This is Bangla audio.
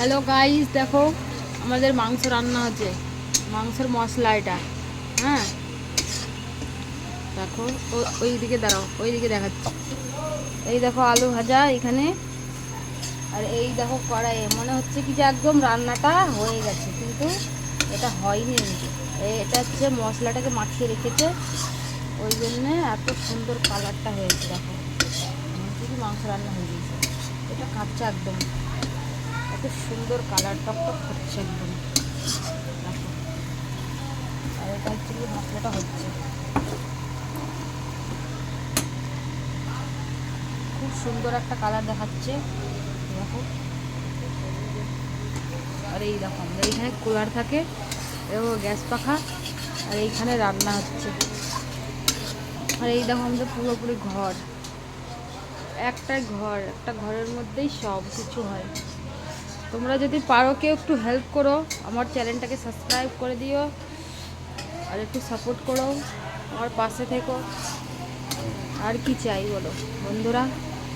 হ্যালো গাইস, দেখো আমাদের মাংস রান্না হচ্ছে। মাংসের মশলা এটা। হ্যাঁ, দেখো ওই দিকে দাঁড়াও, ওই দিকে দেখাচ্ছি। এই দেখো আলু ভাজা এখানে, আর এই দেখো কড়াইয়ে। মনে হচ্ছে কি যে একদম রান্নাটা হয়ে গেছে, কিন্তু এটা হয়নি। কিন্তু এটা হচ্ছে মশলাটাকে মাখিয়ে রেখেছে, ওই জন্যে এত সুন্দর কালারটা হয়েছে। দেখো মনে হচ্ছে কি মাংস রান্না হয়ে গেছে। এটা কাঁচা একদম, এত সুন্দর কালার, টকটক করছে একদম। দেখো, আর এটা হচ্ছে কি মশলাটা হচ্ছে, খুব সুন্দর একটা কালার দেখাচ্ছে। দেখো, আর এই দেখো আমাদের এইখানে কুলার থাকে, এবং গ্যাস পাখা, আর এইখানে রান্না হচ্ছে। আর এই দেখো আমাদের পুরোপুরি ঘর, একটাই ঘর, একটা ঘরের মধ্যেই সব কিছু হয়। তোমরা যদি পারো কেউ একটু হেল্প করো, আমার চ্যানেলটাকে সাবস্ক্রাইব করে দিও, আর একটু সাপোর্ট করো, আমার পাশে থেকো। আর কি চাই বলো বন্ধুরা।